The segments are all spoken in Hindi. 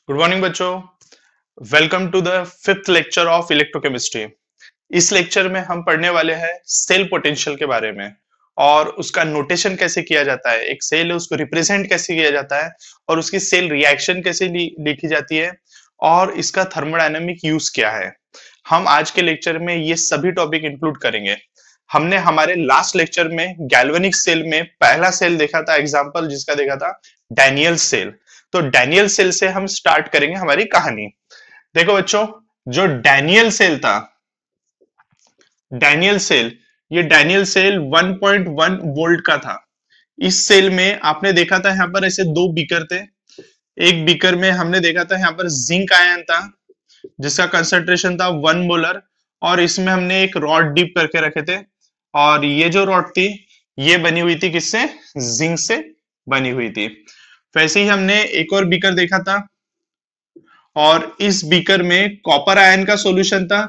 गुड मॉर्निंग बच्चों। Welcome to the fifth lecture of electrochemistry. इस लेक्चर में हम पढ़ने वाले हैं सेल पोटेंशियल के बारे में और उसका नोटेशन कैसे किया जाता है, एक सेल है उसको रिप्रेजेंट कैसे किया जाता है और उसकी सेल रिएक्शन कैसे लिखी जाती है और इसका थर्मोडायनेमिक यूज क्या है। हम आज के लेक्चर में ये सभी टॉपिक इंक्लूड करेंगे। हमने हमारे लास्ट लेक्चर में गैल्वेनिक सेल में पहला सेल देखा था, एग्जांपल जिसका देखा था डैनियल सेल। तो डैनियल सेल से हम स्टार्ट करेंगे हमारी कहानी। देखो बच्चों, जो डैनियल सेल था, डैनियल सेल, ये डैनियल सेल 1.1 वोल्ट का था। इस सेल में आपने देखा था यहाँ पर ऐसे दो बीकर थे। एक बीकर में हमने देखा था यहाँ पर जिंक आयन था जिसका कंसंट्रेशन था 1 मोलर और इसमें हमने एक रॉड डीप करके रखे थे और ये जो रॉड थी ये बनी हुई थी किससे? जिंक से बनी हुई थी। वैसे ही हमने एक और बीकर देखा था और इस बीकर में कॉपर आयन का सॉल्यूशन था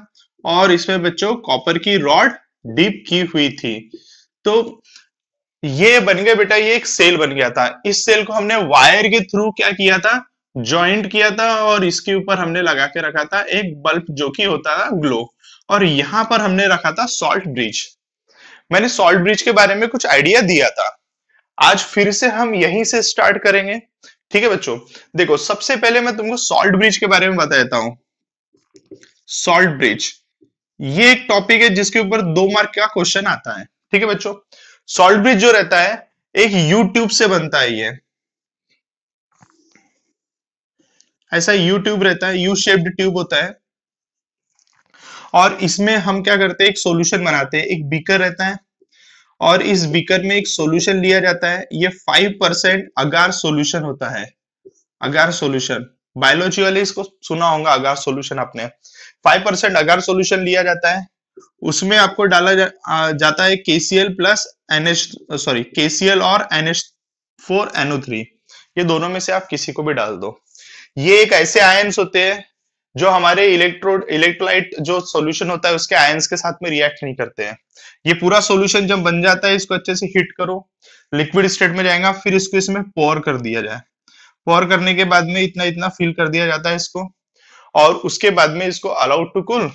और इसमें बच्चों कॉपर की रॉड डीप की हुई थी। तो ये बन गया बेटा, ये एक सेल बन गया था। इस सेल को हमने वायर के थ्रू क्या किया था? जॉइंट किया था और इसके ऊपर हमने लगा के रखा था एक बल्ब जो कि होता था ग्लो, और यहां पर हमने रखा था सॉल्ट ब्रिज। मैंने सॉल्ट ब्रिज के बारे में कुछ आइडिया दिया था, आज फिर से हम यहीं से स्टार्ट करेंगे। ठीक है बच्चों, देखो सबसे पहले मैं तुमको सॉल्ट ब्रिज के बारे में बता देता हूं। सॉल्ट ब्रिज ये एक टॉपिक है जिसके ऊपर 2 मार्क का क्वेश्चन आता है। ठीक है बच्चों, सॉल्ट ब्रिज जो रहता है एक यू ट्यूब से बनता है। ये ऐसा यू ट्यूब रहता है, यू शेप्ड ट्यूब होता है और इसमें हम क्या करते हैं, एक सॉल्यूशन बनाते हैं। एक बीकर रहता है और इस बीकर में एक सॉल्यूशन लिया जाता है। ये 5% अगार सॉल्यूशन होता है। अगार सॉल्यूशन, बायोलॉजी वाले इसको सुना होगा, अगार सॉल्यूशन आपने। 5% अगार सॉल्यूशन लिया जाता है, उसमें आपको डाला जाता है KCl प्लस KCl और NH4NO3। ये दोनों में से आप किसी को भी डाल दो। ये एक ऐसे आयंस होते हैं जो हमारे इलेक्ट्रोलाइट जो सॉल्यूशन होता है उसके आयंस के साथ में रिएक्ट नहीं करते हैं। ये पूरा सॉल्यूशन जब बन जाता है इसको अच्छे से हीट करो, लिक्विड स्टेट में जाएगा, फिर इसको इसमें पोर कर दिया जाए। पोर करने के बाद में इतना इतना फिल कर दिया जाता है इसको और उसके बाद में इसको अलाउड टू कूल,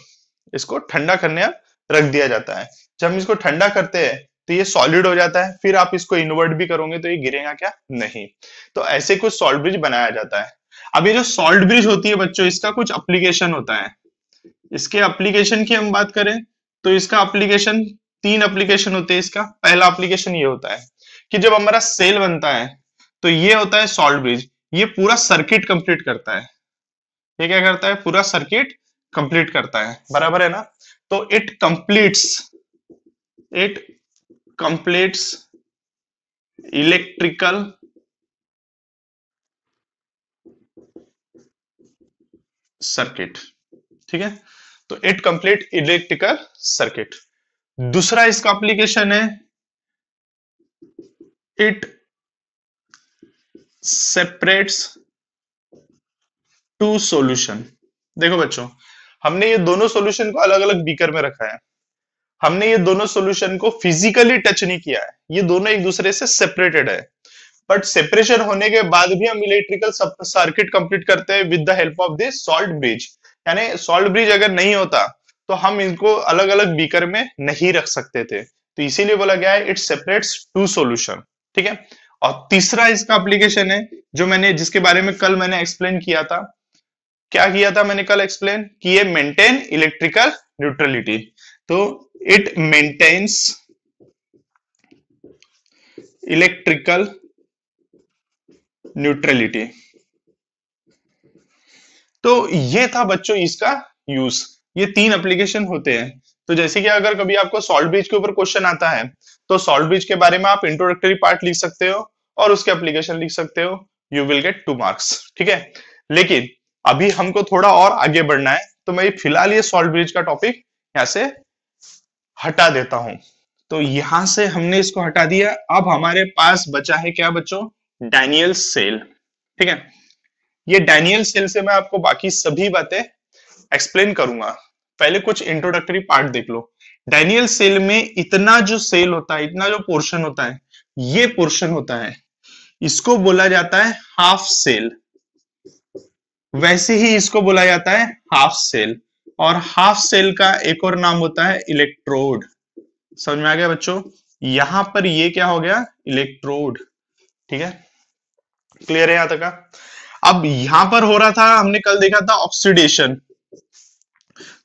इसको ठंडा करने रख दिया जाता है। जब हम इसको ठंडा करते हैं तो ये सॉलिड हो जाता है, फिर आप इसको इन्वर्ट भी करोगे तो ये गिरेगा क्या? नहीं। तो ऐसे कुछ सॉल्ट ब्रिज बनाया जाता है। अब ये जो सॉल्ट ब्रिज होती है बच्चों, इसका कुछ एप्लीकेशन होता है। इसके एप्लीकेशन की हम बात करें तो इसका एप्लीकेशन 3 एप्लीकेशन होते हैं। इसका पहला एप्लीकेशन ये होता है कि जब हमारा सेल बनता है तो ये होता है सॉल्ट ब्रिज, ये पूरा सर्किट कंप्लीट करता है। ये क्या करता है? पूरा सर्किट कंप्लीट करता है, बराबर है ना? तो इट कंप्लीट्स इलेक्ट्रिकल सर्किट। ठीक है, तो इट कंप्लीट इलेक्ट्रिकल सर्किट। दूसरा इसका एप्लीकेशन है इट सेपरेट्स 2 सॉल्यूशन। देखो बच्चों, हमने ये दोनों सॉल्यूशन को अलग अलग बीकर में रखा है। हमने ये दोनों सॉल्यूशन को फिजिकली टच नहीं किया है, ये दोनों एक दूसरे से सेपरेटेड है। बट सेपरेशन होने के बाद भी हम इलेक्ट्रिकल सर्किट कंप्लीट करते हैं with the help of this salt bridge. यानी सॉल्ट ब्रिज अगर नहीं होता तो हम इनको अलग अलग बीकर में नहीं रख सकते थे, तो इसीलिए बोला गया है इट सेपरेट्स 2 सॉल्यूशन। ठीक है, और तीसरा इसका एप्लीकेशन है जो मैंने, जिसके बारे में कल मैंने एक्सप्लेन किया था। क्या किया था मैंने कल एक्सप्लेन? कि ये मेंटेन इलेक्ट्रिकल न्यूट्रलिटी। तो इट मेंटेन्स इलेक्ट्रिकल न्यूट्रलिटी। तो ये था बच्चों इसका यूज। ये 3 एप्लीकेशन होते हैं। तो जैसे कि अगर कभी आपको सॉल्ट ब्रिज के ऊपर क्वेश्चन आता है तो सॉल्ट ब्रिज के बारे में आप इंट्रोडक्टरी पार्ट लिख सकते हो और उसके एप्लीकेशन लिख सकते हो, यू विल गेट 2 मार्क्स। ठीक है, लेकिन अभी हमको थोड़ा और आगे बढ़ना है तो मैं फिलहाल ये सॉल्ट ब्रिज का टॉपिक यहां से हटा देता हूं। तो यहां से हमने इसको हटा दिया। अब हमारे पास बचा है क्या बच्चों? Daniell cell. ठीक है, ये डैनियल सेल से मैं आपको बाकी सभी बातें एक्सप्लेन करूंगा। पहले कुछ इंट्रोडक्टरी पार्ट देख लो। डैनियल सेल में इतना जो सेल होता है, इतना जो पोर्शन होता है, ये पोर्शन होता है, इसको बोला जाता है हाफ सेल। वैसे ही इसको बोला जाता है हाफ सेल, और हाफ सेल का एक और नाम होता है इलेक्ट्रोड। समझ में आ गया बच्चों? यहां पर ये क्या हो गया, इलेक्ट्रोड। ठीक है, क्लियर है यहां तक का? अब यहां पर हो रहा था, हमने कल देखा था ऑक्सीडेशन,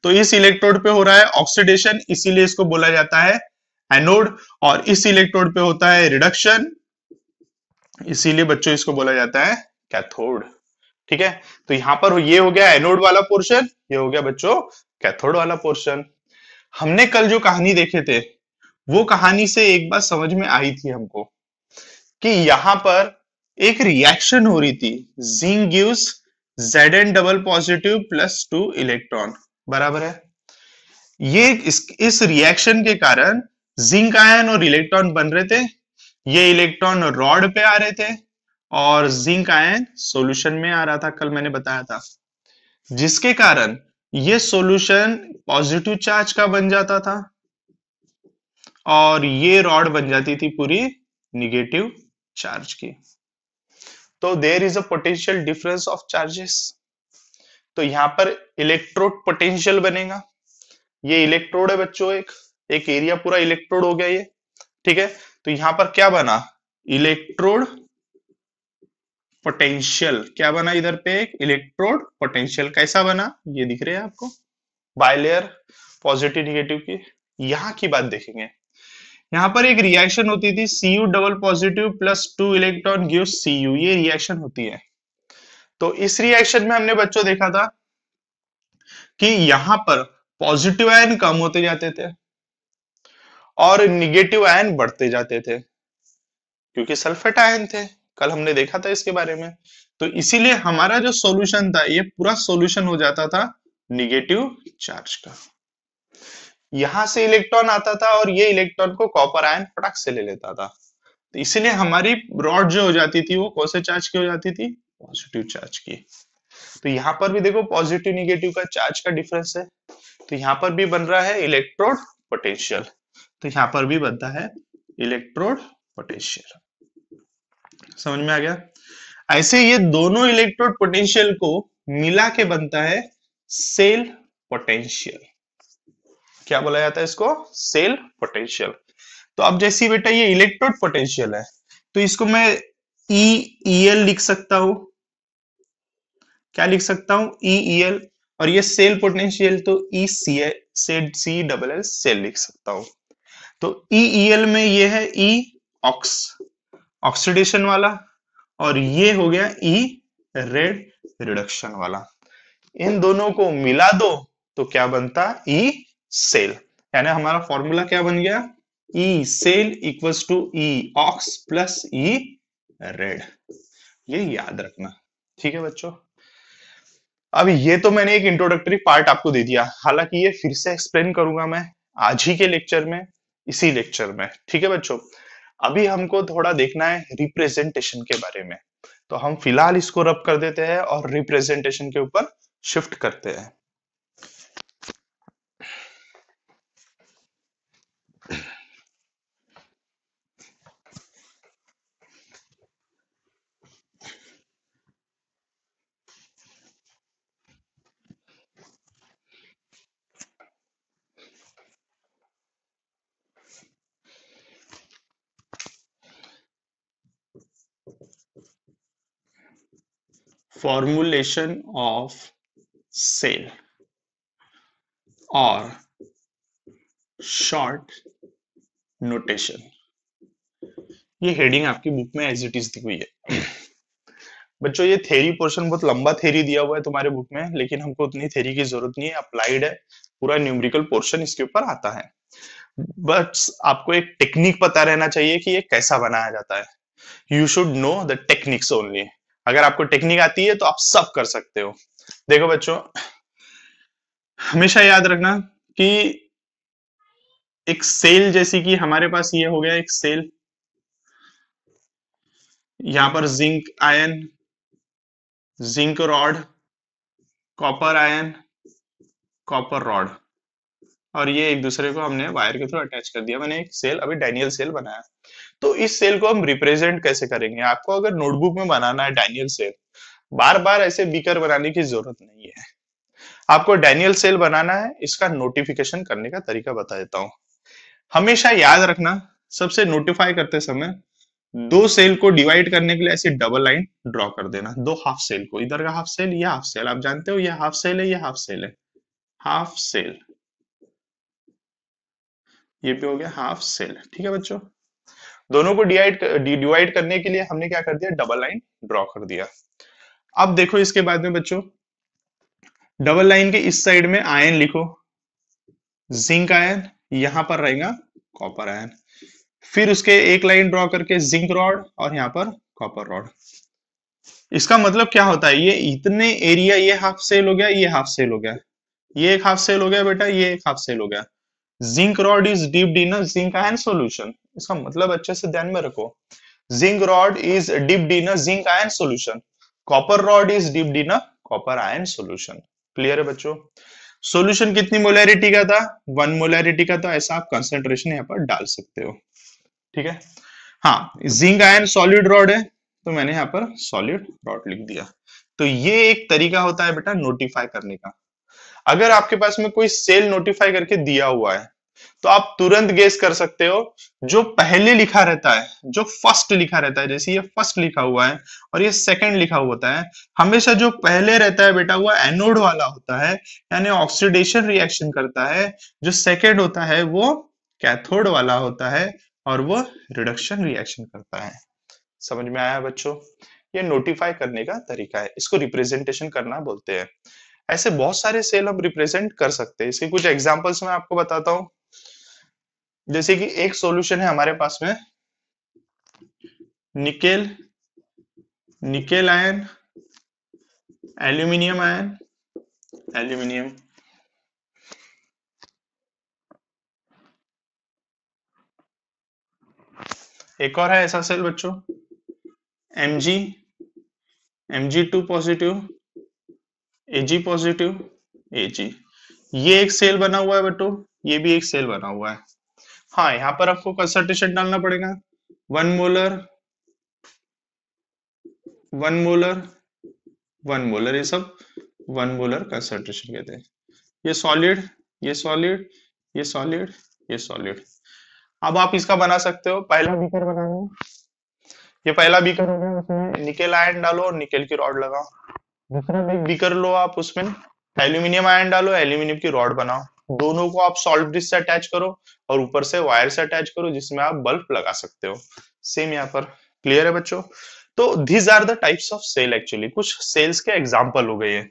तो इस इलेक्ट्रोड पे हो रहा है ऑक्सीडेशन, इसीलिए इसको बोला जाता है एनोड, और इस इलेक्ट्रोड पे होता है रिडक्शन, इसीलिए बच्चों इसको बोला जाता है कैथोड। ठीक है, तो यहां पर ये हो गया एनोड वाला पोर्शन, ये हो गया बच्चों कैथोड वाला पोर्शन। हमने कल जो कहानी देखे थे, वो कहानी से एक बात समझ में आई थी हमको कि यहां पर एक रिएक्शन हो रही थी, zinc gives Zn double positive plus 2 electron, बराबर है। ये इस रिएक्शन के कारण जिंक आयन और इलेक्ट्रॉन बन रहे थे, ये इलेक्ट्रॉन रॉड पे आ रहे थे और जिंक आयन सॉल्यूशन में आ रहा था, कल मैंने बताया था, जिसके कारण ये सॉल्यूशन पॉजिटिव चार्ज का बन जाता था और ये रॉड बन जाती थी पूरी निगेटिव चार्ज की। तो there is a potential difference of charges, तो यहां पर इलेक्ट्रोड पोटेंशियल बनेगा। ये इलेक्ट्रोड है बच्चों, एक एरिया पूरा इलेक्ट्रोड हो गया ये। ठीक है, तो यहां पर क्या बना, इलेक्ट्रोड पोटेंशियल, क्या बना इधर पे, एक इलेक्ट्रोड पोटेंशियल। कैसा बना, ये दिख रहे हैं आपको, बाइलेयर पॉजिटिव निगेटिव की। यहां की बात देखेंगे, यहां पर एक रिएक्शन होती थी, Cu double positive plus 2 electron gives Cu, ये रिएक्शन होती है। तो इस रिएक्शन में हमने बच्चों देखा था कि यहां पर पॉजिटिव आयन कम होते जाते थे और निगेटिव आयन बढ़ते जाते थे, क्योंकि सल्फेट आयन थे, कल हमने देखा था इसके बारे में। तो इसीलिए हमारा जो सॉल्यूशन था, ये पूरा सॉल्यूशन हो जाता था निगेटिव चार्ज का। यहां से इलेक्ट्रॉन आता था और ये इलेक्ट्रॉन को कॉपर आयन फटाक से ले लेता था, तो इसीलिए हमारी रॉड जो हो जाती थी वो कौन से चार्ज की हो जाती थी, पॉजिटिव चार्ज की। तो यहाँ पर भी देखो पॉजिटिव निगेटिव का चार्ज का डिफरेंस है, तो यहाँ पर भी बन रहा है इलेक्ट्रोड पोटेंशियल, तो यहाँ पर भी बनता है इलेक्ट्रोड पोटेंशियल। समझ में आ गया? ऐसे ये दोनों इलेक्ट्रोड पोटेंशियल को मिला के बनता है सेल पोटेंशियल। क्या बोला जाता है इसको, सेल पोटेंशियल। तो अब जैसे बेटा ये इलेक्ट्रोड पोटेंशियल है, तो इसको मैं EEL लिख सकता हूं, क्या लिख सकता हूं, EEL, और ये सेल पोटेंशियल तो EC डबल एल सेल लिख सकता हूं। तो EEL में ये है E ऑक्स, ऑक्सीडेशन वाला, और ये हो गया E रेड, रिडक्शन वाला। इन दोनों को मिला दो तो क्या बनता, E सेल, यानी हमारा फॉर्मूला क्या बन गया, E cell equals to E ox plus E red. ये याद रखना, ठीक है बच्चों। अब ये तो मैंने एक इंट्रोडक्टरी पार्ट आपको दे दिया, हालांकि ये फिर से एक्सप्लेन करूंगा मैं आज ही के लेक्चर में, इसी लेक्चर में, ठीक है बच्चों। अभी हमको थोड़ा देखना है रिप्रेजेंटेशन के बारे में, तो हम फिलहाल इसको रब कर देते हैं और रिप्रेजेंटेशन के ऊपर शिफ्ट करते हैं। Formulation of cell और शॉर्ट नोटेशन, ये हेडिंग आपकी बुक में एज इट इज दी हुई है बच्चों। ये थ्योरी पोर्शन बहुत लंबा थ्योरी दिया हुआ है तुम्हारे बुक में, लेकिन हमको उतनी थ्योरी की जरूरत नहीं है, अप्लाइड है, पूरा न्यूमेरिकल पोर्शन इसके ऊपर आता है। बस आपको एक टेक्निक पता रहना चाहिए कि ये कैसा बनाया जाता है, you should know the techniques only. अगर आपको टेक्निक आती है तो आप सब कर सकते हो। देखो बच्चों, हमेशा याद रखना कि एक सेल, जैसी कि हमारे पास ये हो गया एक सेल, यहां पर zinc ion, zinc rod, copper ion, copper rod, और ये एक दूसरे को हमने वायर के थ्रू अटैच कर दिया। मैंने एक सेल अभी डायनियल सेल बनाया, तो इस सेल को हम रिप्रेजेंट कैसे करेंगे, आपको अगर नोटबुक में बनाना है डायनियल सेल, बार बार ऐसे बीकर बनाने की जरूरत नहीं है। आपको डैनियल सेल बनाना है, इसका नोटिफिकेशन करने का तरीका बता देता हूं। हमेशा याद रखना, सबसे नोटिफाई करते समय दो सेल को डिवाइड करने के लिए ऐसी डबल लाइन ड्रॉ कर देना। दो हाफ सेल को, इधर का हाफ सेल, ये हाफ सेल, आप जानते हो ये हाफ सेल है, ये हाफ सेल है, हाफ सेल, ये भी हो गया हाफ सेल। ठीक है बच्चों, दोनों को डिवाइड करने के लिए हमने क्या कर दिया, डबल लाइन ड्रॉ कर दिया। अब देखो इसके बाद में बच्चों, डबल लाइन के इस साइड में आयन लिखो, जिंक आयन, यहां पर रहेगा कॉपर आयन। फिर उसके एक लाइन ड्रॉ करके जिंक रॉड और यहां पर कॉपर रॉड। इसका मतलब क्या होता है, ये इतने एरिया, ये हाफ सेल हो गया, ये हाफ सेल हो गया, ये एक हाफ सेल हो गया बेटा, ये एक हाफ सेल हो गया। Zinc rod is dipped in a zinc ion solution. इसका मतलब अच्छे से ध्यान में रखो, zinc rod is dipped in a zinc ion solution, copper rod is dipped in a copper ion solution. Clear है बच्चों? सॉल्यूशन कितनी मोलैरिटी का था, 1 मोलैरिटी का, तो ऐसा आप कंसेंट्रेशन यहाँ पर डाल सकते हो। ठीक है, हाँ, जिंक आयन सॉलिड रॉड है तो मैंने यहाँ पर सॉलिड रॉड लिख दिया। तो ये एक तरीका होता है बेटा नोटिफाई करने का। अगर आपके पास में कोई सेल नोटिफाई करके दिया हुआ है तो आप तुरंत गेस कर सकते हो, जो पहले लिखा रहता है, जो फर्स्ट लिखा रहता है, जैसे ये फर्स्ट लिखा हुआ है और ये सेकंड लिखा हुआ होता है, हमेशा जो पहले रहता है बेटा वो एनोड वाला होता है, यानी ऑक्सीडेशन रिएक्शन करता है। जो सेकंड होता है वो कैथोड वाला होता है और वो रिडक्शन रिएक्शन करता है। समझ में आया बच्चों? ये नोटिफाई करने का तरीका है, इसको रिप्रेजेंटेशन करना बोलते हैं। ऐसे बहुत सारे सेल हम रिप्रेजेंट कर सकते हैं। इसके कुछ एग्जांपल्स मैं आपको बताता हूं। जैसे कि एक सॉल्यूशन है हमारे पास में, nickel, nickel ion, aluminium ion, aluminium, एक और है ऐसा सेल बच्चों, Mg, Mg2 positive, Ag positive, Ag। ये एक सेल बना हुआ है बच्चों, ये भी एक सेल बना हुआ है। हाँ, यहाँ पर आपको कंसंट्रेशन डालना पड़ेगा, 1 मोलर, 1 मोलर, 1 मोलर, ये सब 1 मोलर कंसंट्रेशन कहते हैं। ये सॉलिड, ये सॉलिड, ये सॉलिड, ये सॉलिड। अब आप इसका बना सकते हो, पहला बीकर बनाना, ये पहला बीकर हो गया, उसमें निकेल आयन डालो और निकेल की रॉड लगाओ। दूसरा बीकर लो आप, उसमें एल्यूमिनियम आयन डालो, एल्यूमिनियम की रॉड बनाओ। दोनों को आप सॉल्ट ब्रिज से अटैच करो और ऊपर से वायर से अटैच करो, जिसमें आप बल्ब लगा सकते हो। सेम यहाँ पर। क्लियर है बच्चों? तो these are the types of cell. Actually कुछ सेल्स के एग्जाम्पल हो गए हैं।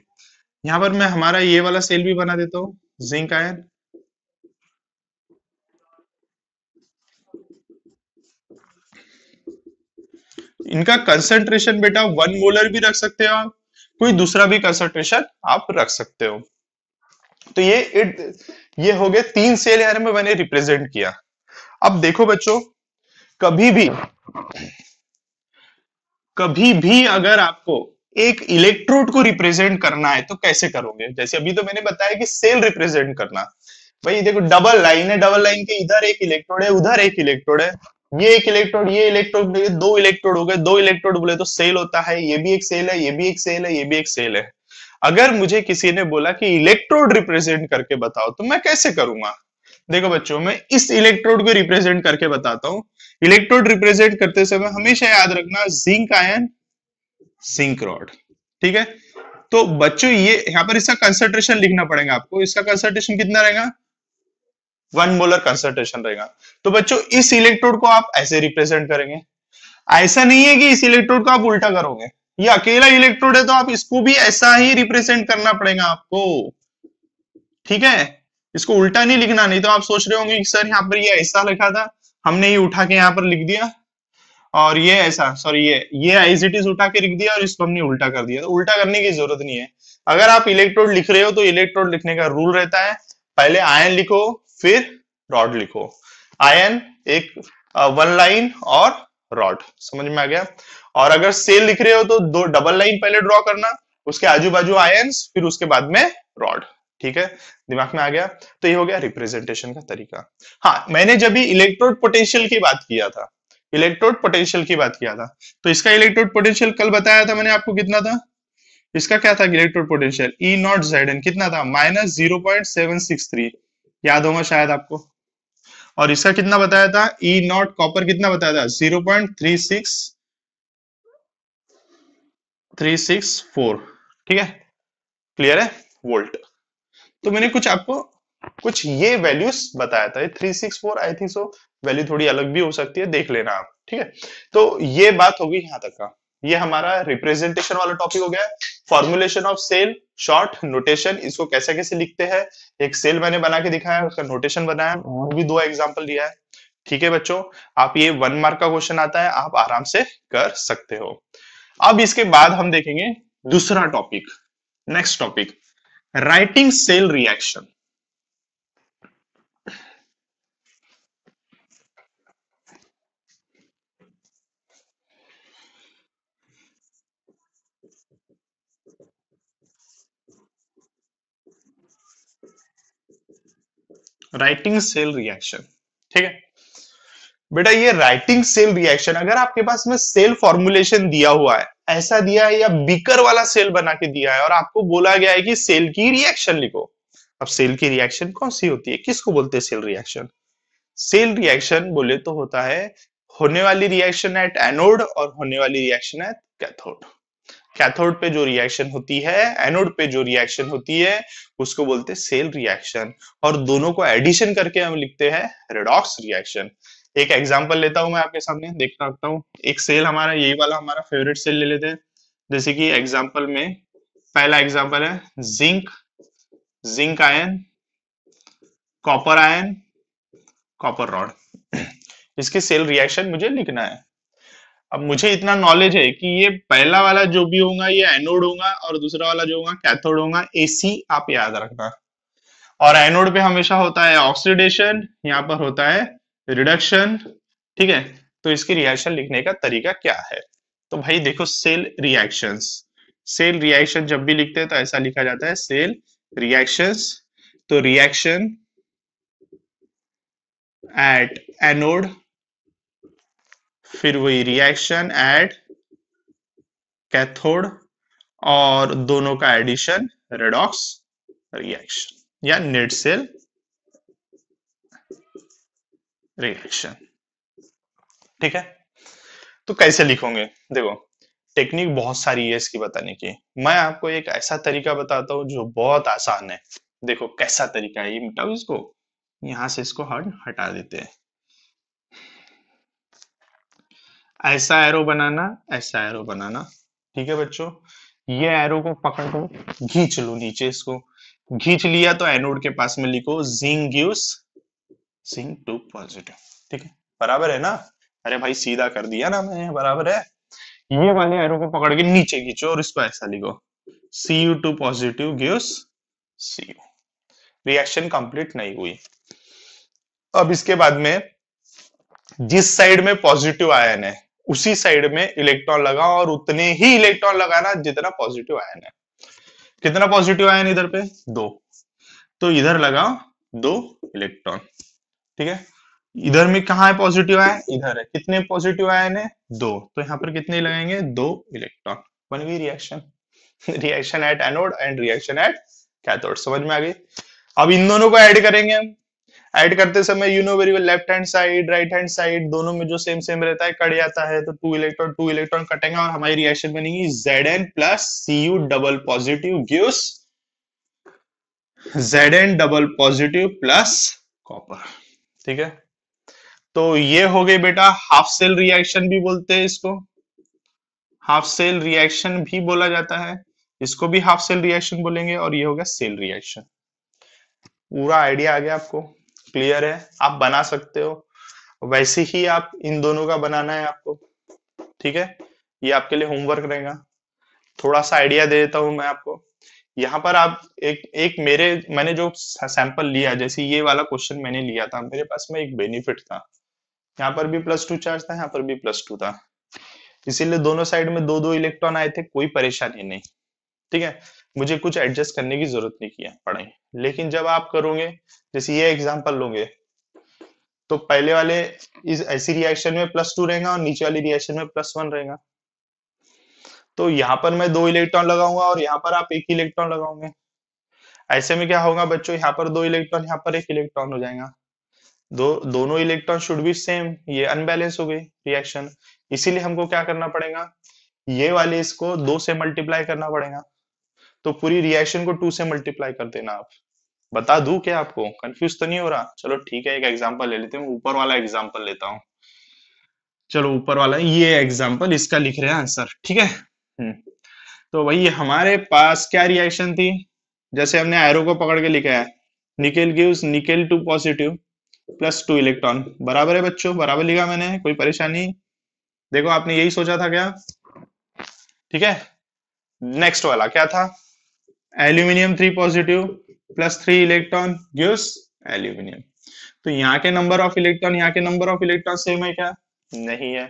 यहाँ पर मैं हमारा ये वाला सेल भी बना देता हूँ, जिंक आयन। इनका कंसंट्रेशन बेटा 1 मोलर भी रख सकते हो आप, कोई दूसरा भी कंसंट्रेशन आप रख सकते हो। तो ये हो गए 3 सेल यार में मैंने रिप्रेजेंट किया। अब देखो बच्चों, कभी भी अगर आपको एक इलेक्ट्रोड को रिप्रेजेंट करना है तो कैसे करोगे? जैसे अभी तो मैंने बताया कि सेल रिप्रेजेंट करना। भाई देखो, डबल लाइन है, डबल लाइन के इधर एक इलेक्ट्रोड है, उधर एक इलेक्ट्रोड है, ये एक इलेक्ट्रोड, ये इलेक्ट्रोड, दो इलेक्ट्रोड हो गए। दो इलेक्ट्रोड बोले तो सेल होता है, ये भी एक सेल है, ये भी एक सेल है, ये भी एक सेल है। अगर मुझे किसी ने बोला कि इलेक्ट्रोड रिप्रेजेंट करके बताओ तो मैं कैसे करूंगा? देखो बच्चों, मैं इस इलेक्ट्रोड को रिप्रेजेंट करके बताता हूं। इलेक्ट्रोड रिप्रेजेंट करते समय हमेशा याद रखना, जिंक आयन, जिंक रॉड। ठीक है, तो बच्चों ये यहाँ पर इसका कंसंट्रेशन लिखना पड़ेगा आपको। इसका कंसंट्रेशन कितना रहेगा? 1 मोलर कंसंट्रेशन रहेगा। तो बच्चों इस इलेक्ट्रोड को आप ऐसे रिप्रेजेंट करेंगे। ऐसा नहीं है कि इस इलेक्ट्रोड को आप उल्टा करोगे, ये अकेला इलेक्ट्रोड है तो आप इसको भी ऐसा ही रिप्रेजेंट करना पड़ेगा आपको। ठीक है, इसको उल्टा नहीं लिखना, नहीं तो आप सोच रहे होंगे कि सर यहाँ पर ये ऐसा लिखा था, हमने ये उठा के यहाँ पर लिख दिया, और ये ऐसा, सॉरी ये एज इट इज उठा के लिख दिया और इसको हमने उल्टा कर दिया। तो उल्टा करने की जरूरत नहीं है। अगर आप इलेक्ट्रोड लिख रहे हो तो इलेक्ट्रोड लिखने का रूल रहता है, पहले आयन लिखो फिर रॉड लिखो। आयन एक 1 लाइन और रॉड। समझ में आ गया? और अगर सेल लिख रहे हो तो 2 डबल लाइन पहले ड्रॉ करना, उसके आजू बाजू आयन्स, फिर उसके बाद में रॉड। ठीक है, दिमाग में आ गया? तो ये हो गया रिप्रेजेंटेशन का तरीका। हाँ, मैंने जब भी इलेक्ट्रोड पोटेंशियल की बात किया था, इलेक्ट्रोड पोटेंशियल की बात किया था, तो इसका इलेक्ट्रोड पोटेंशियल कल बताया था मैंने आपको, कितना था? इसका क्या था electrode potential, E naught Z N कितना था, -0.763, याद होगा शायद आपको। और इसका कितना बताया था, ई नॉट कॉपर कितना बताया था, 0.36364, ठीक है, क्लियर है, वोल्ट। तो मैंने कुछ आपको कुछ ये वैल्यूज बताया था, 364 आई थिंक सो, वैल्यू थोड़ी अलग भी हो सकती है, देख लेना आप, ठीक है। तो ये बात होगी यहाँ तक का, ये हमारा रिप्रेजेंटेशन वाला टॉपिक हो गया है। Formulation of cell, short notation, इसको कैसे कैसे लिखते हैं, एक सेल मैंने बना के दिखाया, उसका नोटेशन बनाया, और भी दो एग्जांपल दिया है, ठीक है बच्चों। आप ये 1 मार्क का क्वेश्चन आता है, आप आराम से कर सकते हो। अब इसके बाद हम देखेंगे दूसरा topic, next topic, writing cell reaction. Writing cell reaction, ठीक है बेटा। ये राइटिंग सेल रिएक्शन, अगर आपके पास में सेल फॉर्मुलेशन दिया हुआ है, ऐसा दिया है, या बीकर वाला सेल बना के दिया है, और आपको बोला गया है कि सेल की रिएक्शन लिखो। अब सेल की रिएक्शन कौन सी होती है, किसको बोलते हैं सेल रिएक्शन? सेल रिएक्शन बोले तो होता है होने वाली रिएक्शन एट एनोड और होने वाली रिएक्शन एट कैथोड। कैथोड पे जो रिएक्शन होती है, एनोड पे जो रिएक्शन होती है, उसको बोलते हैं सेल रिएक्शन, और दोनों को एडिशन करके हम लिखते हैं रेडॉक्स रिएक्शन। एक एग्जांपल लेता हूं मैं आपके सामने, देखता रखता हूं। एक सेल हमारा, यही वाला हमारा फेवरेट सेल ले लेते हैं। जैसे कि एग्जांपल में पहला एग्जांपल है zinc, zinc ion, copper ion, copper rod. इसकी सेल रिएक्शन मुझे लिखना है। अब मुझे इतना नॉलेज है कि ये पहला वाला जो भी होगा ये एनोड होगा, और दूसरा वाला जो होगा कैथोड होगा, एसी आप याद रखना। और एनोड पे हमेशा होता है ऑक्सीडेशन, यहाँ पर होता है रिडक्शन, ठीक है। तो इसकी रिएक्शन लिखने का तरीका क्या है? तो भाई देखो, सेल रिएक्शंस, सेल रिएक्शन जब भी लिखते हैं तो ऐसा लिखा जाता है सेल रिएक्शंस। तो रिएक्शन एट एनोड, फिर वही रिएक्शन एट कैथोड, और दोनों का एडिशन रेडॉक्स रिएक्शन या नेट सेल रिएक्शन, ठीक है। तो कैसे लिखोगे, देखो टेक्निक बहुत सारी है इसकी बताने की। मैं आपको एक ऐसा तरीका बताता हूं जो बहुत आसान है। देखो कैसा तरीका है, ये मिटाओ इसको, यहां से इसको हटा देते हैं। ऐसा एरो बनाना, ऐसा एरो बनाना, ठीक है बच्चों। ये एरो को पकड़ लो, खींच लो नीचे, इसको खींच लिया तो एनोड के पास में लिखो जिंक गिव्स जिंक 2 पॉजिटिव, ठीक है, बराबर है ना। अरे भाई सीधा कर दिया ना मैं, बराबर है। ये वाले एरो को पकड़ के नीचे खींचो और इसको ऐसा लिखो, Cu2 positive gives Cu। Reaction complete नहीं हुई। अब इसके बाद में जिस साइड में पॉजिटिव आयन है उसी साइड में इलेक्ट्रॉन लगाओ, और उतने ही इलेक्ट्रॉन लगाना जितना पॉजिटिव आयन है। कितना पॉजिटिव आयन इधर पे, 2, तो इधर लगाओ 2 इलेक्ट्रॉन, ठीक है। इधर में कहा है पॉजिटिव आयन, इधर है, कितने पॉजिटिव आयन है, 2, तो यहाँ पर कितने लगाएंगे, 2 इलेक्ट्रॉन। बन गई reaction, reaction at anode and reaction at cathode, समझ में आ गई। अब इन दोनों को ऐड करेंगे हम। ऐड करते समय you know very well, left hand side right hand side दोनों में जो सेम सेम रहता है कट जाता है, तो 2 इलेक्ट्रॉन कटेंगे, और हमारी रिएक्शन बनेगी Zn plus Cu double positive gives Zn double positive plus copper, ठीक है। तो ये हो गई बेटा हाफ सेल रिएक्शन भी बोलते हैं इसको, हाफ सेल रिएक्शन भी बोला जाता है, इसको भी हाफ सेल रिएक्शन बोलेंगे। और ये हो गया सेल रिएक्शन। पूरा आइडिया आ गया आपको, क्लियर है, आप बना सकते हो। वैसे ही आप इन दोनों का बनाना है आपको, ठीक है। ये आपके लिए होमवर्क रहेगा। थोड़ा सा आइडिया दे देता हूं मैं आपको। यहाँ पर आप एक एक मैंने जो सैंपल लिया, जैसे ये वाला क्वेश्चन मैंने लिया था, मेरे पास में एक बेनिफिट था, यहाँ पर भी +2 चार्ज था, यहाँ पर भी +2 था, इसीलिए दोनों साइड में 2-2 इलेक्ट्रॉन आए थे, कोई परेशानी नहीं, ठीक है। मुझे कुछ एडजस्ट करने की जरूरत नहीं किया पड़े। लेकिन जब आप करोगे, जैसे ये एग्जांपल लोगे, तो पहले वाले इस ऐसी रिएक्शन में +2 रहेगा और नीचे वाली रिएक्शन में +1 रहेगा। तो यहाँ पर मैं 2 इलेक्ट्रॉन लगाऊंगा और यहाँ पर आप 1 इलेक्ट्रॉन लगाओगे। ऐसे में क्या होगा बच्चों, यहाँ पर 2 इलेक्ट्रॉन, यहाँ पर 1 इलेक्ट्रॉन हो जाएगा। दोनों इलेक्ट्रॉन शुड बी सेम, ये अनबैलेंस हो गई रिएक्शन। इसीलिए हमको क्या करना पड़ेगा, ये वाले इसको 2 से मल्टीप्लाई करना पड़ेगा। तो पूरी रिएक्शन को 2 से मल्टीप्लाई कर देना आप। बता दूं क्या आपको, कंफ्यूज तो नहीं हो रहा? चलो ठीक है, एक एग्जांपल ले लेते हैं, ऊपर वाला एग्जांपल लेता हूं। चलो ऊपर वाला ये एग्जांपल, इसका लिख रहे हैं आंसर, ठीक है। तो वही हमारे पास क्या रिएक्शन थी, जैसे हमने एरो को पकड़ के लिखा है, nickel gives nickel 2 positive plus 2 electron. बराबर है बच्चों, बराबर लिखा मैंने, कोई परेशानी? देखो आपने यही सोचा था क्या? ठीक है। नेक्स्ट वाला क्या था, aluminium 3 positive plus 3 electron gives aluminium. तो यहाँ के नंबर ऑफ इलेक्ट्रॉन, यहाँ के नंबर ऑफ इलेक्ट्रॉन सेम है क्या? नहीं है।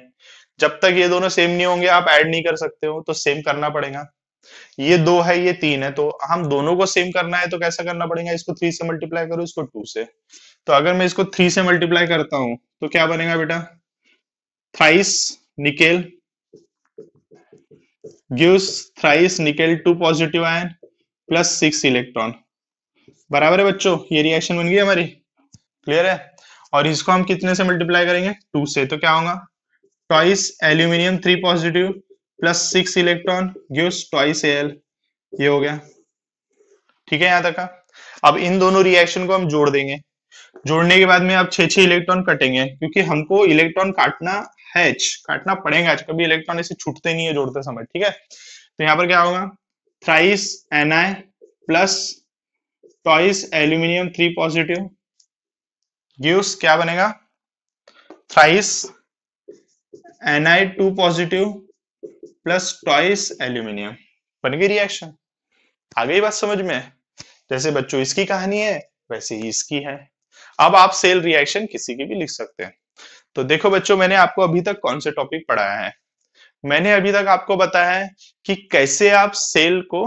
जब तक ये दोनों सेम नहीं होंगे आप ऐड नहीं कर सकते हो, तो सेम करना पड़ेगा। ये 2 है, ये 3 है, तो हम दोनों को सेम करना है तो कैसा करना पड़ेगा, इसको 3 से मल्टीप्लाई करो, इसको 2 से। तो अगर मैं इसको 3 से मल्टीप्लाई करता हूं तो क्या बनेगा बेटा, thrice nickel gives thrice nickel 2 positive ion plus 6 electron. बराबर है बच्चों, ये रिएक्शन बन गई हमारी, क्लियर है। और इसको हम कितने से मल्टीप्लाई करेंगे, 2 से, तो क्या होगा, twice aluminium 3 positive plus 6 electron gives twice L. ये हो गया, ठीक है यहां तक का। अब इन दोनों रिएक्शन को हम जोड़ देंगे, जोड़ने के बाद में आप 6 इलेक्ट्रॉन कटेंगे, क्योंकि हमको इलेक्ट्रॉन काटना है, काटना पड़ेगा, कभी इलेक्ट्रॉन ऐसे छूटते नहीं है जोड़ते समय, ठीक है। तो यहाँ पर क्या होगा, thrice Ni plus twice aluminium 3 positive gives क्या बनेगा, thrice Ni 2 positive plus twice aluminium. बन गई रिएक्शन। आ गई बात समझ में? जैसे बच्चों इसकी कहानी है वैसे ही इसकी है। अब आप सेल रिएक्शन किसी की भी लिख सकते हैं। तो देखो बच्चों, मैंने आपको अभी तक कौन से टॉपिक पढ़ाया है, मैंने अभी तक आपको बताया है कि कैसे आप सेल को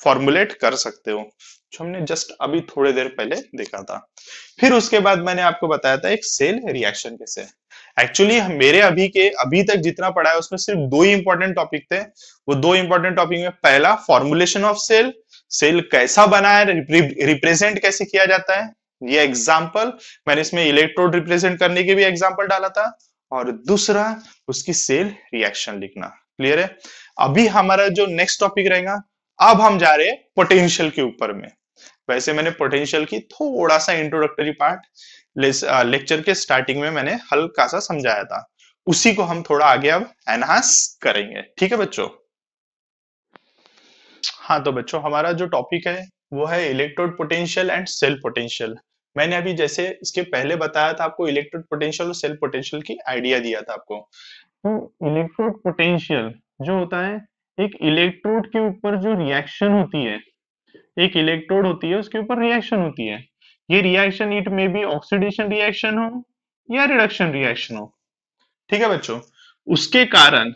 फॉर्मुलेट कर सकते हो, जो हमने जस्ट अभी थोड़ी देर पहले देखा था। फिर उसके बाद मैंने आपको बताया था एक सेल रिएक्शन कैसे। एक्चुअली मेरे अभी तक जितना पढ़ा है उसमें सिर्फ 2 ही इंपॉर्टेंट टॉपिक थे। वो 2 इंपॉर्टेंट टॉपिक में पहला फॉर्मुलेशन ऑफ सेल, सेल कैसा बना है, रिप्रेजेंट कैसे किया जाता है, ये एग्जाम्पल मैंने इसमें इलेक्ट्रोड रिप्रेजेंट करने के भी एग्जाम्पल डाला था, और दूसरा उसकी सेल रिएक्शन लिखना। क्लियर है? अभी हमारा जो नेक्स्ट टॉपिक रहेगा, अब हम जा रहे हैं पोटेंशियल के ऊपर में। वैसे मैंने पोटेंशियल की थोड़ा सा इंट्रोडक्टरी पार्ट लेक्चर के स्टार्टिंग में मैंने हल्का सा समझाया था, उसी को हम थोड़ा आगे अब एनहांस करेंगे, ठीक है बच्चों। हाँ तो बच्चों, हमारा जो टॉपिक है वो है electrode potential and cell potential. मैंने अभी जैसे इसके पहले बताया था आपको, इलेक्ट्रोड पोटेंशियल और सेल पोटेंशियल की आइडिया दिया था आपको। तो इलेक्ट्रोड पोटेंशियल जो होता है, एक इलेक्ट्रोड के ऊपर जो रिएक्शन होती है, एक इलेक्ट्रोड होती है उसके ऊपर रिएक्शन होती है। ये reaction it may be oxidation reaction हो या रिडक्शन रिएक्शन हो, ठीक है बच्चों। उसके कारण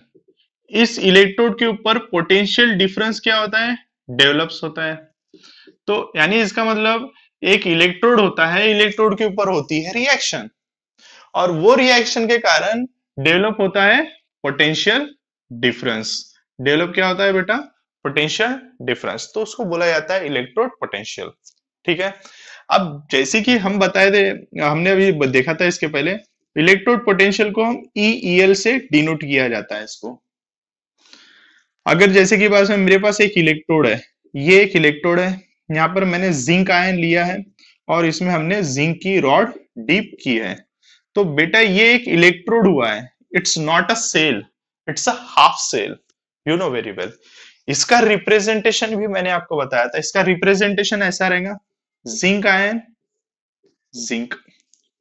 इस इलेक्ट्रोड के ऊपर पोटेंशियल डिफरेंस क्या होता है, डेवलप्स होता है। तो यानी इसका मतलब एक इलेक्ट्रोड होता है, इलेक्ट्रोड के ऊपर होती है रिएक्शन, और वो रिएक्शन के कारण डेवलप होता है पोटेंशियल डिफरेंस। डेवलप क्या होता है बेटा, पोटेंशियल डिफरेंस, तो उसको बोला जाता है इलेक्ट्रोड पोटेंशियल, ठीक है। अब जैसे कि हम बताए थे, हमने अभी देखा था इसके पहले, इलेक्ट्रोड पोटेंशियल को हम EEL से डिनोट किया जाता है इसको। अगर जैसे कि पास में मेरे पास एक इलेक्ट्रोड है, ये एक इलेक्ट्रोड है, यहाँ पर मैंने जिंक आयन लिया है और इसमें हमने जिंक की रॉड डीप की है, तो बेटा ये एक इलेक्ट्रोड हुआ है, it's not a cell, it's a half cell, you know very well. इसका रिप्रेजेंटेशन भी मैंने आपको बताया था, इसका रिप्रेजेंटेशन ऐसा रहेगा, जिंक आयन जिंक,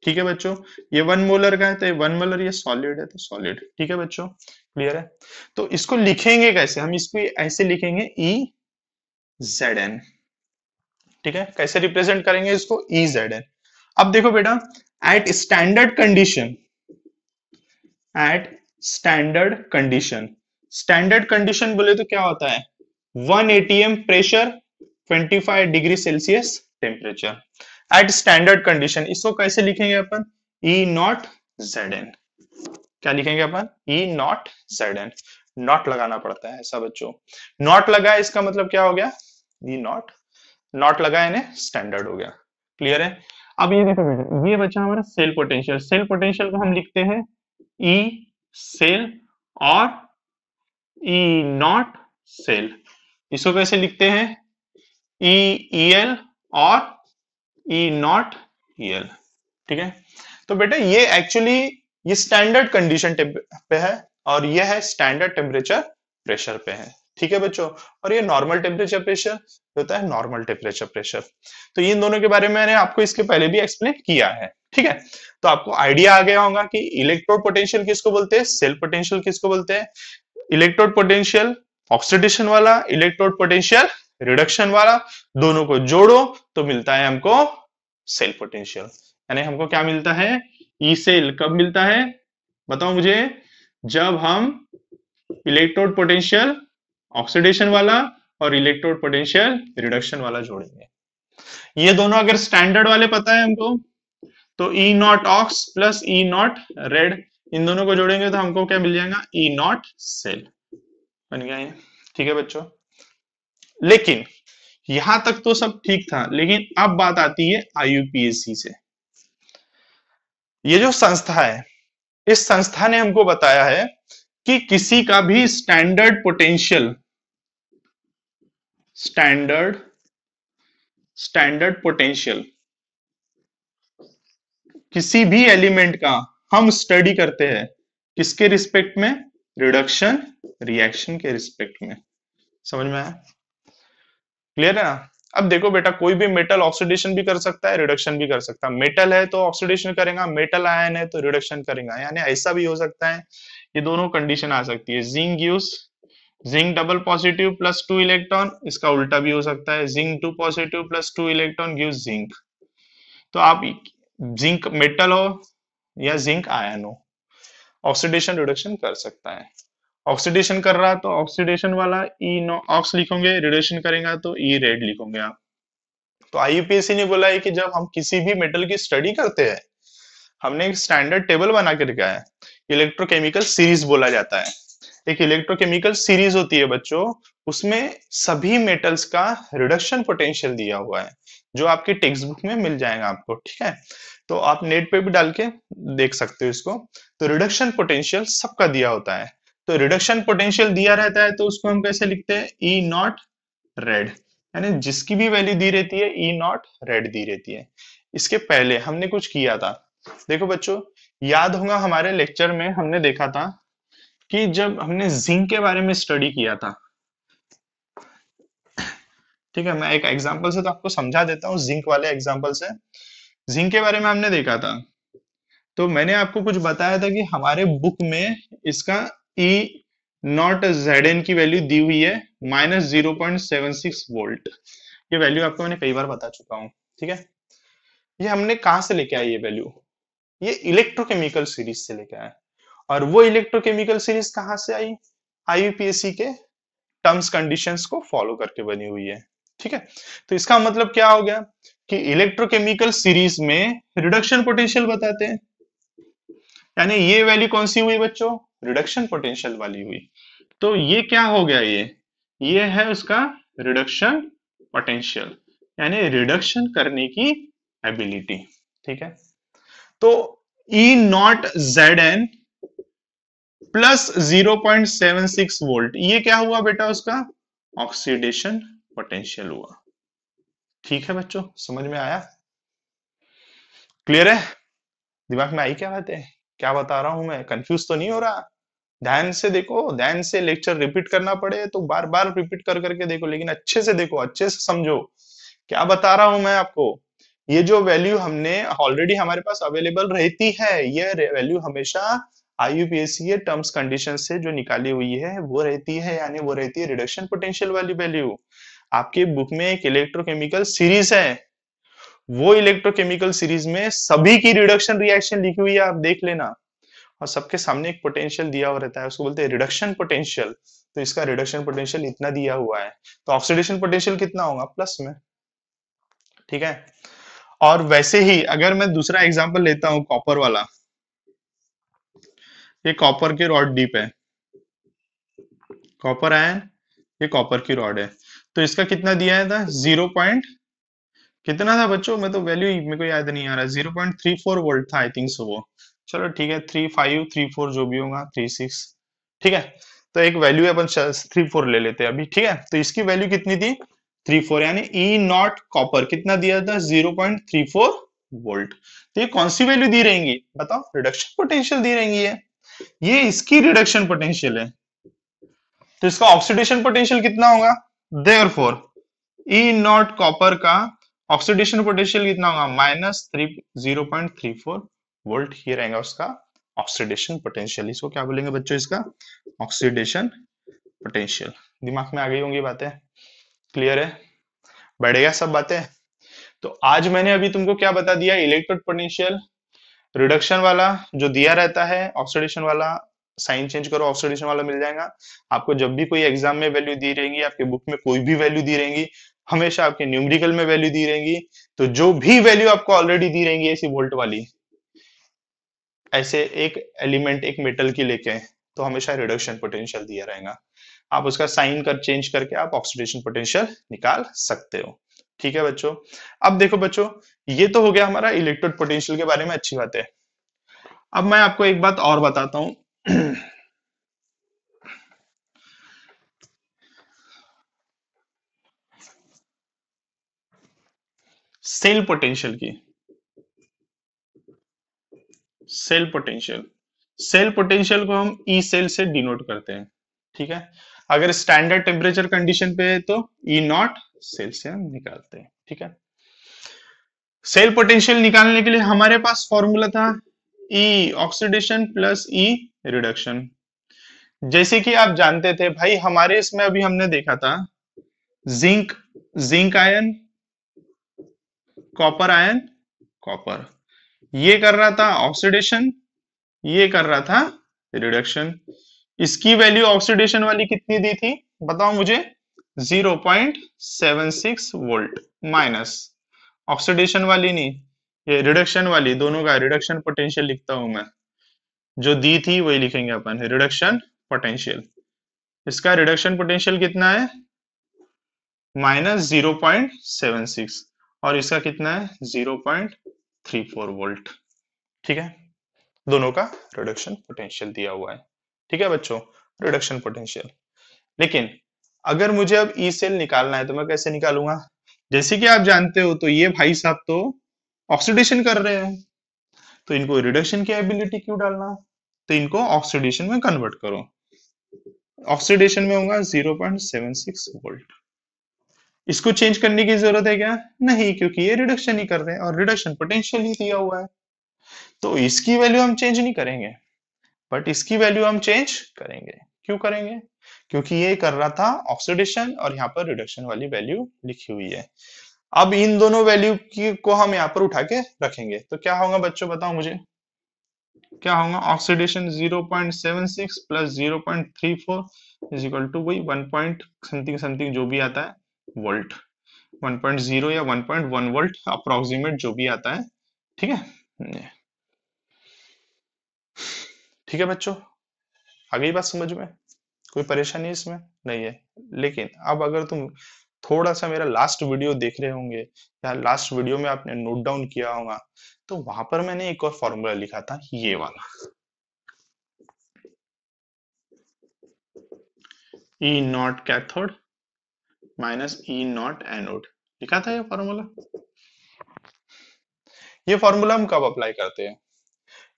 ठीक है बच्चों। ये 1 मोलर का है तो ये 1 मोलर, ये सॉलिड है तो सॉलिड, ठीक है बच्चों, क्लियर है। तो इसको लिखेंगे कैसे, हम इसको ऐसे लिखेंगे EZN, ठीक है। कैसे रिप्रेजेंट करेंगे इसको, EZN। अब देखो बेटा, at standard condition, at standard condition, standard condition बोले तो क्या होता है, 1 atm pressure, 25 degree Celsius temperature, at standard condition. इसको कैसे लिखेंगे अपन, E0 ZN। क्या लिखेंगे अपन, E0 ZN। नॉट लगाना पड़ता है ऐसा बच्चों। नॉट लगा है इसका मतलब क्या हो गया, ई नॉट, नॉट लगा यानी स्टैंडर्ड हो गया। क्लियर है। अब ये देखो बेटा, ये बचा हमारा सेल पोटेंशियल। सेल पोटेंशियल को हम लिखते हैं ई सेल और ई नॉट सेल। इसको कैसे लिखते हैं, ई ई एल और ई नॉट ई एल। ठीक है। तो बेटा ये एक्चुअली ये स्टैंडर्ड कंडीशन पे है और ये है स्टैंडर्ड टेम्परेचर प्रेशर पे है। ठीक है बच्चों। और ये नॉर्मल टेम्परेचर प्रेशर होता है, नॉर्मल टेम्परेचर प्रेशर। तो इन दोनों के बारे में मैंने आपको इसके पहले भी एक्सप्लेन किया है। ठीक है। तो आपको आइडिया आ गया होगा कि इलेक्ट्रोड पोटेंशियल किसको बोलते हैं, सेल पोटेंशियल किसको बोलते हैं। इलेक्ट्रोड पोटेंशियल ऑक्सीडेशन वाला, इलेक्ट्रोड पोटेंशियल रिडक्शन वाला, दोनों को जोड़ो तो मिलता है हमको सेल पोटेंशियल। यानी हमको क्या मिलता है, ई सेल। कब मिलता है बताओ मुझे, जब हम इलेक्ट्रोड पोटेंशियल ऑक्सीडेशन वाला और इलेक्ट्रोड पोटेंशियल रिडक्शन वाला जोड़ेंगे। ये दोनों अगर स्टैंडर्ड वाले पता है हमको, तो E naught ox plus E naught red, इन दोनों को जोड़ेंगे तो हमको क्या मिल जाएगा, ई नॉट सेल बन गया ये। ठीक है बच्चों। लेकिन यहां तक तो सब ठीक था, लेकिन अब बात आती है आईयूपीएसी से। ये जो संस्था है, इस संस्था ने हमको बताया है कि किसी का भी स्टैंडर्ड पोटेंशियल किसी भी एलिमेंट का हम स्टडी करते हैं किसके रिस्पेक्ट में, रिडक्शन रिएक्शन के रिस्पेक्ट में। समझ में आया, क्लियर है ना। अब देखो बेटा, कोई भी मेटल ऑक्सीडेशन भी कर सकता है, रिडक्शन भी कर सकता है। मेटल है तो ऑक्सीडेशन करेगा, मेटल आयन है तो रिडक्शन करेगा। यानी ऐसा भी हो सकता है, ये दोनों कंडीशन आ सकती है। Zinc gives zinc double positive plus 2 electron, इसका उल्टा भी हो सकता है, zinc 2 positive plus 2 electron gives zinc. तो आप जिंक मेटल हो या जिंक आयन हो, ऑक्सीडेशन रिडक्शन कर सकता है। ऑक्सीडेशन कर रहा तो ऑक्सीडेशन वाला ई नो ऑक्स लिखोगे, रिडक्शन करेगा तो ई रेड लिखोगे आप। तो आईयूपीएसी ने बोला है कि जब हम किसी भी मेटल की स्टडी करते हैं, हमने एक स्टैंडर्ड टेबल बना के रखा है, इलेक्ट्रोकेमिकल सीरीज बोला जाता है। एक इलेक्ट्रोकेमिकल सीरीज होती है बच्चों, उसमें सभी मेटल्स का रिडक्शन पोटेंशियल दिया हुआ है, जो आपकी टेक्स्ट बुक में मिल जाएगा आपको। ठीक है। तो आप नेट पे भी डाल के देख सकते हो इसको। तो रिडक्शन पोटेंशियल सबका दिया होता है। तो रिडक्शन पोटेंशियल दिया रहता है तो उसको हम कैसे लिखते हैं, ई नॉट रेड। यानी जिसकी भी वैल्यू दी रहती है, ई नॉट रेड दी रहती है। इसके पहले हमने कुछ किया था, देखो बच्चों, याद होगा हमारे लेक्चर में हमने देखा था कि जब हमने जिंक के बारे में स्टडी किया था, ठीक है, मैं एक एग्जांपल से तो आपको समझा देता हूँ, जिंक वाले एग्जांपल से। जिंक के बारे में हमने देखा था, तो मैंने आपको कुछ बताया था कि हमारे बुक में इसका ई नॉट जेड की वैल्यू दी हुई है -0.76 वोल्ट। ये वैल्यू आपको मैंने कई बार बता चुका हूँ। ठीक है। ये हमने कहां से लेके आए ये वैल्यू, ये इलेक्ट्रोकेमिकल सीरीज से लेके आए। और वो इलेक्ट्रोकेमिकल सीरीज कहां से आई, आईयूपीएसी के टर्म्स कंडीशंस को फॉलो करके बनी हुई है। ठीक है। तो इसका मतलब क्या हो गया कि इलेक्ट्रोकेमिकल सीरीज में रिडक्शन पोटेंशियल बताते हैं। यानी ये वैल्यू कौन सी हुई बच्चों, रिडक्शन पोटेंशियल वाली हुई। तो ये क्या हो गया, ये है उसका रिडक्शन पोटेंशियल, यानी रिडक्शन करने की एबिलिटी। ठीक है। तो E naught Z N plus 0.76 volt, ये क्या हुआ बेटा, उसका ऑक्सीडेशन पोटेंशियल हुआ। ठीक है बच्चों, समझ में आया, क्लियर है, दिमाग में आई क्या बात है, क्या बता रहा हूं मैं, कंफ्यूज तो नहीं हो रहा। ध्यान से देखो, ध्यान से लेक्चर रिपीट करना पड़े तो बार बार रिपीट कर करके देखो, लेकिन अच्छे से देखो, अच्छे से समझो क्या बता रहा हूं मैं आपको। ये जो वैल्यू हमने ऑलरेडी हमारे पास अवेलेबल रहती है, ये वैल्यू हमेशा आईयूपीएसी के टर्म्स कंडीशन से जो निकाली हुई है वो रहती है, यानी वो रहती है रिडक्शन पोटेंशियल वाली वैल्यू। आपके बुक में एक इलेक्ट्रोकेमिकल सीरीज है, वो इलेक्ट्रोकेमिकल सीरीज में सभी की रिडक्शन रिएक्शन लिखी हुई है, आप देख लेना। और सबके सामने एक पोटेंशियल दिया हुआ रहता है, उसको बोलते हैं रिडक्शन पोटेंशियल। तो इसका रिडक्शन पोटेंशियल इतना दिया हुआ है, तो ऑक्सीडेशन पोटेंशियल कितना होगा, प्लस में। ठीक है। और वैसे ही अगर मैं दूसरा एग्जांपल लेता हूं, कॉपर वाला, ये कॉपर के रॉड डीप है, कॉपर आयन, ये कॉपर की रॉड है, तो इसका कितना दिया था, 0 पॉइंट कितना था बच्चों, मैं तो वैल्यू मेरे को याद नहीं आ रहा, 0.34 वोल्ट था आई थिंक सो वो। चलो ठीक है, 3534 जो भी होगा, 36, ठीक है। तो एक वैल्यू अपन 34 ले लेते हैं अभी, ठीक है। तो इसकी वैल्यू कितनी थी, 34, यानी ई नॉट कॉपर कितना दिया था, 0.34 वोल्ट। तो ये कौन सी वैल्यू दी रहेंगी बताओ, रिडक्शन पोटेंशियल दी रहेंगी ये इसकी रिडक्शन पोटेंशियल है। तो इसका ऑक्सीडेशन पोटेंशियल कितना होगा, देयरफॉर ई नॉट कॉपर का ऑक्सीडेशन पोटेंशियल कितना होगा, -0.34 वोल्ट। ये रहेगा उसका ऑक्सीडेशन पोटेंशियल। इसको क्या बोलेंगे बच्चों, इसका ऑक्सीडेशन पोटेंशियल। दिमाग में आ गई होंगी बातें, क्लियर है, बढ़ेगा सब बातें। तो आज मैंने अभी तुमको क्या बता दिया, इलेक्ट्रोड पोटेंशियल, रिडक्शन वाला जो दिया रहता है, ऑक्सीडेशन वाला साइन चेंज करो, ऑक्सीडेशन वाला मिल जाएगा आपको। जब भी कोई एग्जाम में वैल्यू दी रहेंगी, आपके बुक में कोई भी वैल्यू दी रहेंगी, हमेशा आपके न्यूमेरिकल में वैल्यू दी रहेंगी, तो जो भी वैल्यू आपको ऑलरेडी दी रहेंगी ऐसी वोल्ट वाली, ऐसे एक एलिमेंट एक मेटल की लेके, तो हमेशा रिडक्शन पोटेंशियल दिया रहेगा। आप उसका साइन कर चेंज करके आप ऑक्सीडेशन पोटेंशियल निकाल सकते हो, ठीक है बच्चों। अब देखो बच्चों, ये तो हो गया हमारा इलेक्ट्रोड पोटेंशियल के बारे में, अच्छी बात है। अब मैं आपको एक बात और बताता हूं सेल पोटेंशियल की। सेल पोटेंशियल, सेल पोटेंशियल को हम ई सेल से डिनोट करते हैं, ठीक है। अगर स्टैंडर्ड टेम्परेचर कंडीशन पे है तो ई नॉट सेल से हम निकालते हैं, ठीक है। सेल पोटेंशियल निकालने के लिए हमारे पास फॉर्मूला था ई ऑक्सीडेशन प्लस ई रिडक्शन। जैसे कि आप जानते थे भाई, हमारे इसमें अभी हमने देखा था zinc, zinc ion, copper ion, copper, ये कर रहा था ऑक्सीडेशन, ये कर रहा था रिडक्शन। इसकी वैल्यू ऑक्सीडेशन वाली कितनी दी थी बताओ मुझे, 0.76 वोल्ट, माइनस ऑक्सीडेशन वाली नहीं, ये रिडक्शन वाली, दोनों का रिडक्शन पोटेंशियल लिखता हूं मैं, जो दी थी वही लिखेंगे अपन, रिडक्शन पोटेंशियल। इसका रिडक्शन पोटेंशियल कितना है, -0.76, और इसका कितना है 0.34 वोल्ट, ठीक है। दोनों का रिडक्शन पोटेंशियल दिया हुआ है, ठीक है बच्चों, रिडक्शन पोटेंशियल। लेकिन अगर मुझे अब ई सेल निकालना है तो मैं कैसे निकालूंगा, जैसे कि आप जानते हो तो ये भाई साहब तो ऑक्सीडेशन कर रहे हैं, तो इनको रिडक्शन की एबिलिटी क्यों डालना, तो इनको ऑक्सीडेशन में कन्वर्ट करो। ऑक्सीडेशन में होगा 0.76 वोल्ट। इसको चेंज करने की जरूरत है क्या, नहीं, क्योंकि ये रिडक्शन ही कर रहे हैं और रिडक्शन पोटेंशियल ही दिया हुआ है, तो इसकी वैल्यू हम चेंज नहीं करेंगे, बट इसकी वैल्यू हम चेंज करेंगे। क्यों करेंगे, क्योंकि ये कर रहा था ऑक्सीडेशन और यहाँ पर रिडक्शन वाली वैल्यू लिखी हुई है। अब इन दोनों वैल्यू की को हम यहाँ पर उठा के रखेंगे, तो क्या होगा बच्चों बताओ मुझे, क्या होगा, oxidation 0.76 plus 0.34 is equal to वही 1 पॉइंट समथिंग समथिंग जो भी आता है वोल्ट, 1.0 या 1.1 वोल्ट अप्रोक्सीमेट जो भी आता है, ठीक है। ठीक है बच्चों, आ गई बात समझ में, कोई परेशानी इसमें नहीं है। लेकिन अब अगर तुम थोड़ा सा मेरा लास्ट वीडियो देख रहे होंगे या लास्ट वीडियो में आपने नोट डाउन किया होगा, तो वहां पर मैंने एक और फॉर्मूला लिखा था, ये वाला, E naught cathode minus E naught anode, लिखा था ये फॉर्मूला। ये फॉर्मूला हम कब अप्लाई करते हैं,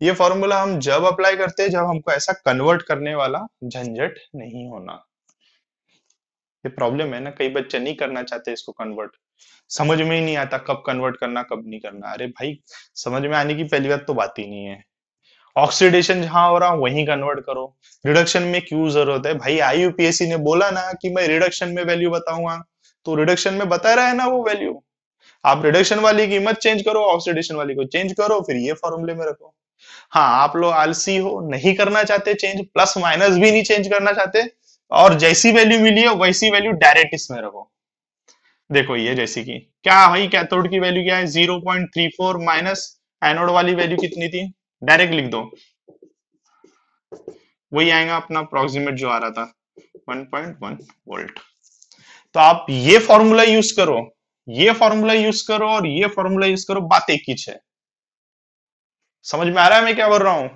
ये फॉर्मूला हम जब अप्लाई करते हैं जब हमको ऐसा कन्वर्ट करने वाला झंझट नहीं होना। ये प्रॉब्लम है ना, कई बच्चे नहीं करना चाहते इसको कन्वर्ट, समझ में ही नहीं आता कब कन्वर्ट करना कब नहीं करना। अरे भाई, समझ में आने की पहली बात तो बात ही नहीं है, ऑक्सीडेशन जहां हो रहा वहीं कन्वर्ट करो, रिडक्शन में क्यों जरूरत है भाई, आईयूपीएससी ने बोला ना कि मैं रिडक्शन में वैल्यू बताऊंगा, तो रिडक्शन में बता रहा है ना वो वैल्यू, आप रिडक्शन वाली की मत चेंज करो, ऑक्सीडेशन वाली को चेंज करो, फिर ये फॉर्मूले में रखो। हाँ, आप लोग आलसी हो, नहीं करना चाहते चेंज, प्लस माइनस भी नहीं चेंज करना चाहते, और जैसी वैल्यू मिली है वैसी वैल्यू डायरेक्ट इसमें रखो। देखो ये जैसी की क्या भाई, कैथोड की वैल्यू क्या है 0.34 माइनस एनोड वाली वैल्यू कितनी थी, डायरेक्ट लिख दो, वही आएगा अपना अप्रोक्सीमेट जो आ रहा था, 1.1 वोल्ट। तो आप ये फॉर्मूला यूज करो, ये फॉर्मूला यूज करो और ये फॉर्मूला यूज करो, बात एक ही है। समझ में आ रहा है मैं क्या बोल रहा हूं?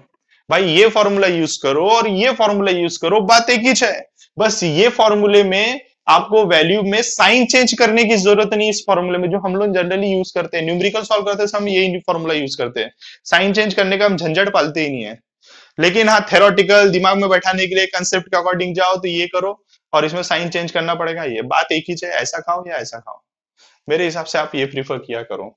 भाई ये फॉर्मूला यूज करो और ये फॉर्मूला यूज करो, बात एक ही है। बस ये फॉर्मूले में आपको वैल्यू में साइन चेंज करने की जरूरत नहीं। इस फॉर्मूले में जो हम लोग जनरली यूज करते हैं, न्यूमेरिकल सॉल्व करते हैं, हम यही फॉर्मूला यूज करते हैं। साइन चेंज करने का हम झंझट पालते ही नहीं है। लेकिन हाँ, थेरोटिकल दिमाग में बैठाने के लिए कंसेप्ट के अकॉर्डिंग जाओ तो ये करो, और इसमें साइन चेंज करना पड़ेगा, ये बात एक ही है। ऐसा खाओ या ऐसा खाओ, मेरे हिसाब से आप ये प्रीफर किया करो।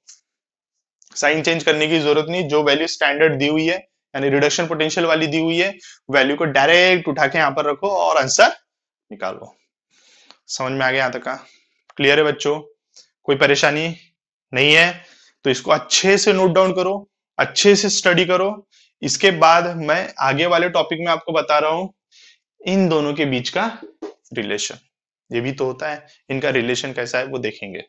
साइन चेंज करने की जरूरत नहीं, जो वैल्यू स्टैंडर्ड दी हुई है यानी रिडक्शन पोटेंशियल वाली दी हुई है, वैल्यू को डायरेक्ट उठा के यहां पर रखो और आंसर निकालो। समझ में आ गया यहां तक का? क्लियर है बच्चों? कोई परेशानी नहीं है? तो इसको अच्छे से नोट डाउन करो, अच्छे से स्टडी करो। इसके बाद मैं आगे वाले टॉपिक में आपको बता रहा हूं इन दोनों के बीच का रिलेशन। ये भी तो होता है, इनका रिलेशन कैसा है वो देखेंगे।